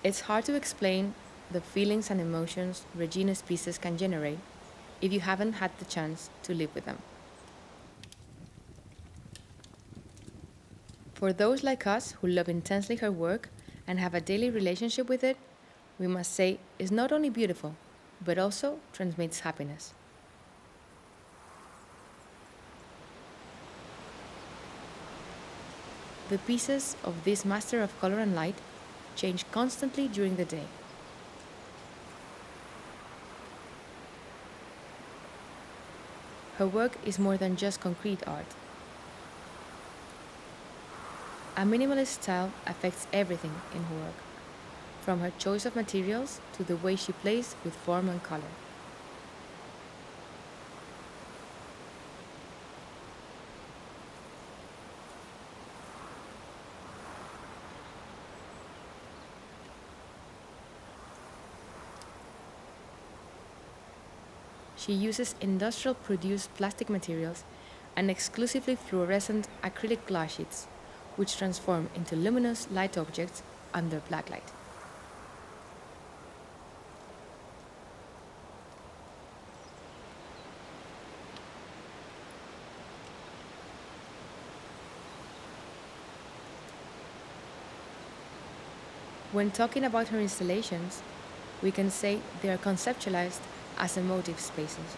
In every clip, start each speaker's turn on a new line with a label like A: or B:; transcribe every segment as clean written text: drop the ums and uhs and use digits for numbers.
A: It's hard to explain the feelings and emotions Regina's pieces can generate if you haven't had the chance to live with them. For those like us who love intensely her work and have a daily relationship with it, we must say it's not only beautiful, but also transmits happiness. The pieces of this master of color and light change constantly during the day. Her work is more than just concrete art. A minimalist style affects everything in her work, from her choice of materials to the way she plays with form and color. She uses industrial produced plastic materials and exclusively fluorescent acrylic glass sheets, which transform into luminous light objects under blacklight. When talking about her installations, we can say they are conceptualized as emotive spaces.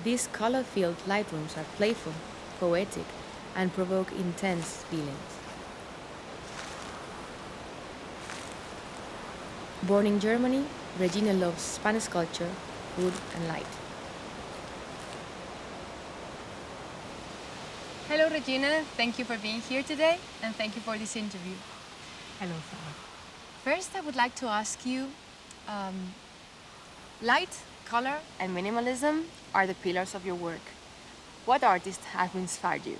A: These color-filled light rooms are playful, poetic, and provoke intense feelings. Born in Germany, Regina loves Spanish culture, food, and light.
B: Hello, Regina. Thank you for being here today, and thank you for this interview.
C: Hello, Sarah.
B: First, I would like to ask you, light, color, and minimalism are the pillars of your work. What artist have inspired you?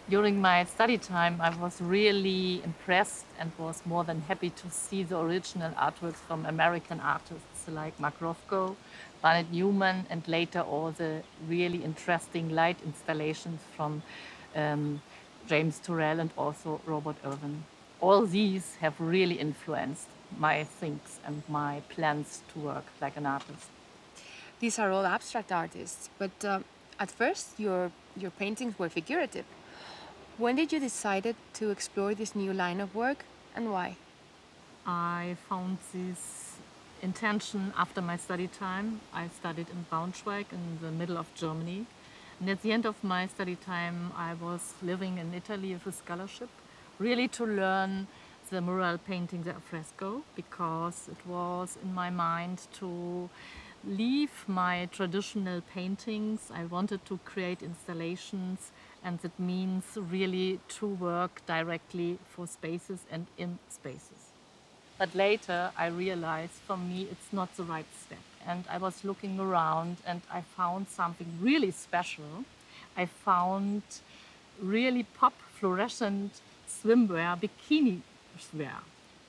C: During my study time, I was really impressed and was more than happy to see the original artworks from American artists like Mark Rothko, Roland Newman, and later all the really interesting light installations from James Turrell and also Robert Irwin. All these have really influenced my things and my plans to work like an artist.
B: These are all abstract artists, but at first your paintings were figurative. When did you decide to explore this new line of work, and why?
C: I found this intention after my study time. I studied in Braunschweig in the middle of Germany. And at the end of my study time, I was living in Italy with a scholarship, really to learn the mural painting, the fresco, because it was in my mind to leave my traditional paintings. I wanted to create installations, and that means really to work directly for spaces and in spaces. But later I realized for me it's not the right step. And I was looking around and I found something really special. I found really pop fluorescent swimwear, bikini wear.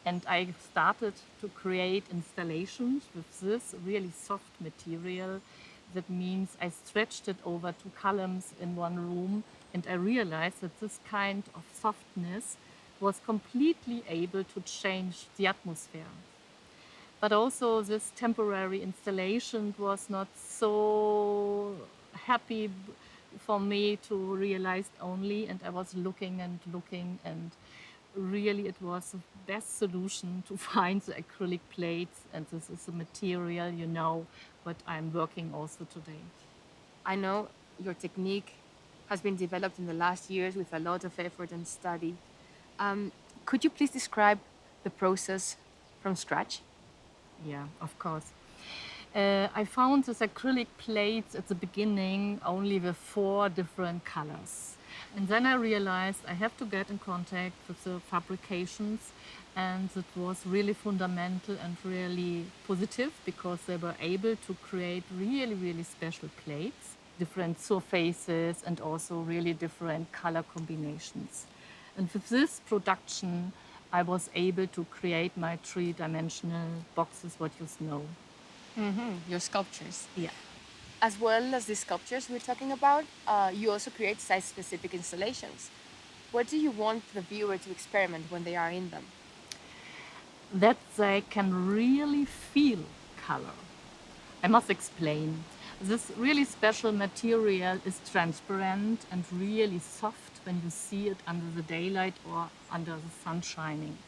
C: And I started to create installations with this really soft material. That means I stretched it over 2 columns in one room, and I realized that this kind of softness was completely able to change the atmosphere. But also this temporary installation was not so happy for me to realize only, and I was looking and really it was the best solution to find the acrylic plates, and this is the material, what I'm working also today.
B: I know your technique has been developed in the last years with a lot of effort and study. Could you please describe the process from scratch?
C: Yeah, of course. I found this acrylic plates at the beginning only with 4 different colors. And then I realized I have to get in contact with the fabrications, and it was really fundamental and really positive because they were able to create really, really special plates, different surfaces, and also really different color combinations. And with this production, I was able to create my 3-dimensional boxes, what you know.
B: Your sculptures.
C: Yeah.
B: As well as the sculptures we're talking about, you also create site-specific installations. What do you want the viewer to experiment when they are in them?
C: That they can really feel color. I must explain. This really special material is transparent and really soft when you see it under the daylight or under the sun shining.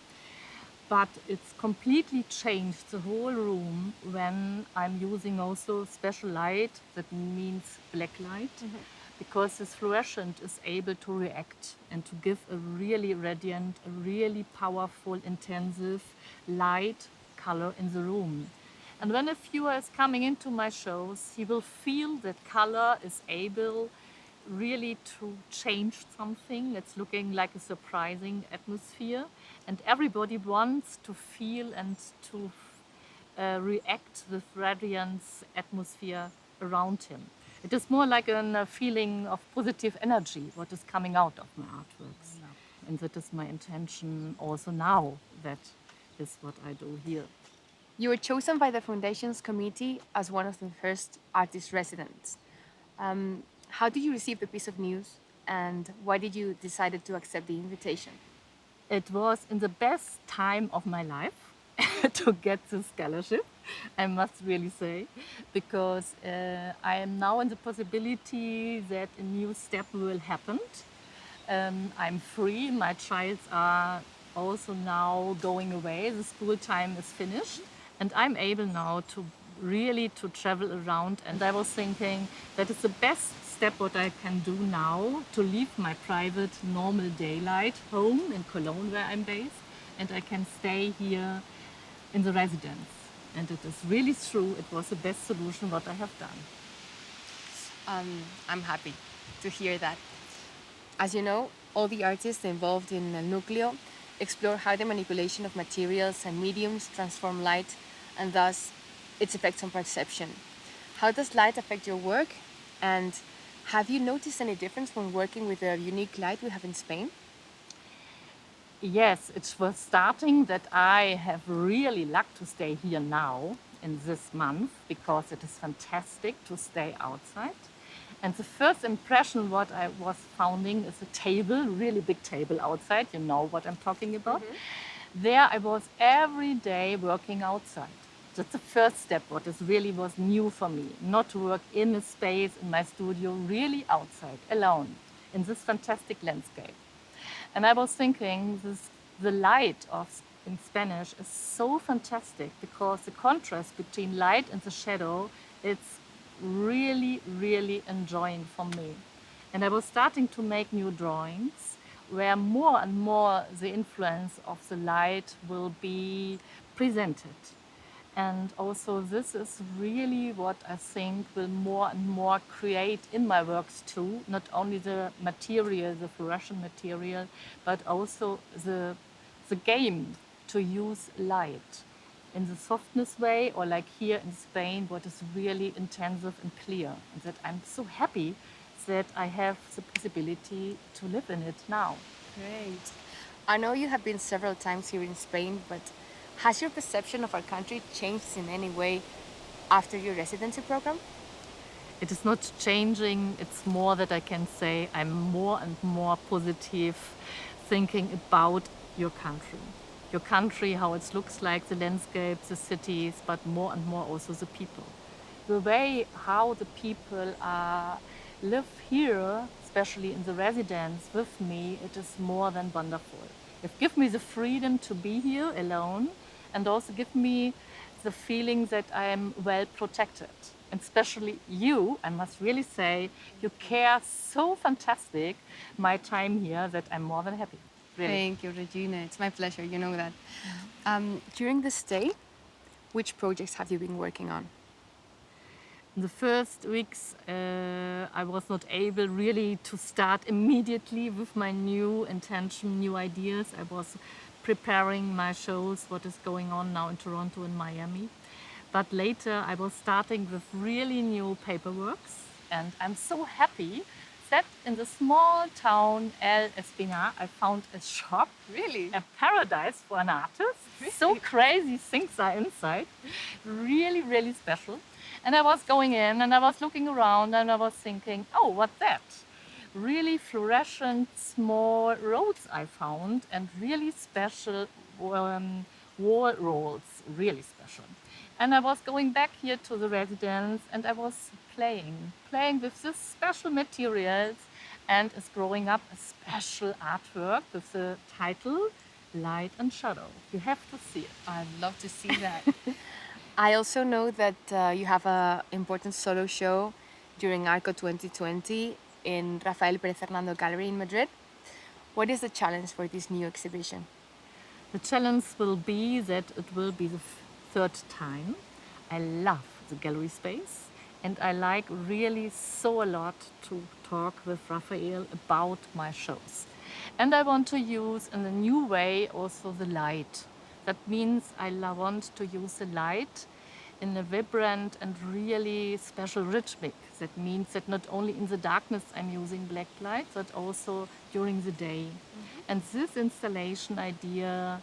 C: But it's completely changed the whole room when I'm using also special light, that means black light, because this fluorescent is able to react and to give a really radiant, a really powerful, intensive light color in the room. And when a viewer is coming into my shows, he will feel that color is able really to change something. It's looking like a surprising atmosphere. And everybody wants to feel and to react with radiance atmosphere around him. It is more like a feeling of positive energy, what is coming out of my artworks. And that is my intention also now. That is what I do here.
B: You were chosen by the Foundation's committee as one of the first artist residents. How did you receive the piece of news, and why did you decide to accept the invitation?
C: It was in the best time of my life to get the scholarship, I must really say, because I am now in the possibility that a new step will happen. I'm free, my child are also now going away, the school time is finished, and I'm able now to really to travel around. And I was thinking that is the best step what I can do now, to leave my private normal daylight home in Cologne where I'm based, and I can stay here in the residence. And it is really true, it was the best solution what I have done.
B: I'm happy to hear that. As you know, all the artists involved in NÚCLEO explore how the manipulation of materials and mediums transform light and thus its effects on perception. How does light affect your work? And have you noticed any difference when working with the unique light we have in Spain?
C: Yes, it was starting that I have really luck to stay here now in this month, because it is fantastic to stay outside. And the first impression what I was finding is a table, really big table outside. You know what I'm talking about. There I was every day working outside. That's the first step, what is really was new for me. Not to work in a space, in my studio, really outside, alone, in this fantastic landscape. And I was thinking, the light in Spanish is so fantastic, because the contrast between light and the shadow, it's really, really enjoying for me. And I was starting to make new drawings where more and more the influence of the light will be presented. And also this is really what I think will more and more create in my works too, not only the material, the fluorescent material, but also the game to use light in the softness way, or like here in Spain, what is really intensive and clear. And that I'm so happy that I have the possibility to live in it now.
B: Great. I know you have been several times here in Spain, but has your perception of our country changed in any way after your residency program?
C: It is not changing, it's more that I can say I'm more and more positive thinking about your country. Your country, how it looks like, the landscape, the cities, but more and more also the people. The way how the people live here, especially in the residence with me, it is more than wonderful. It gives me the freedom to be here alone, and also give me the feeling that I am well protected. And especially you, I must really say, you care so fantastic my time here, that I'm more than happy. Really.
B: Thank you, Regina. It's my pleasure. You know that. During the stay, which projects have you been working on?
C: In the first weeks, I was not able really to start immediately with my new intention, new ideas. I was preparing my shows, what is going on now in Toronto and Miami. But later I was starting with really new paperworks, and I'm so happy that in the small town El Espina I found a shop,
B: Really?
C: a paradise for an artist. So crazy things are inside, really, really special. And I was going in and I was looking around and I was thinking, oh, what's that? really fluorescent small roads I found and really special wall rolls, really special. And I was going back here to the residence and I was playing with this special materials, and is growing up a special artwork with the title Light and Shadow. You have to see it.
B: I'd love to see that. I also know that you have an important solo show during Arco 2020 in Rafael Pérez Hernando Gallery in Madrid. What is the challenge for this new exhibition?
C: The challenge will be that it will be the third time. I love the gallery space and I like really so a lot to talk with Raphael about my shows. And I want to use in a new way also the light. That means I want to use the light in a vibrant and really special rich mix. That means that not only in the darkness I'm using black light, but also during the day. And this installation idea,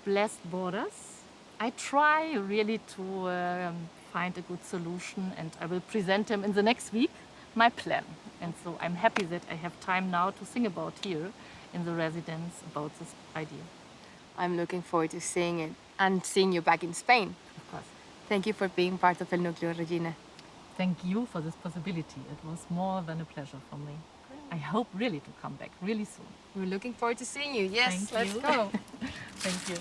C: Blessed Borders, I try really to find a good solution, and I will present him in the next week, my plan. And so I'm happy that I have time now to think about here in the residence about this idea.
B: I'm looking forward to seeing it and seeing you back in Spain.
C: Of course.
B: Thank you for being part of El Núcleo, Regine.
C: Thank you for this possibility. It was more than a pleasure for me. I hope really to come back really soon.
B: We're looking forward to seeing you. Yes,
C: Thank
B: let's
C: you.
B: go.
C: Thank you.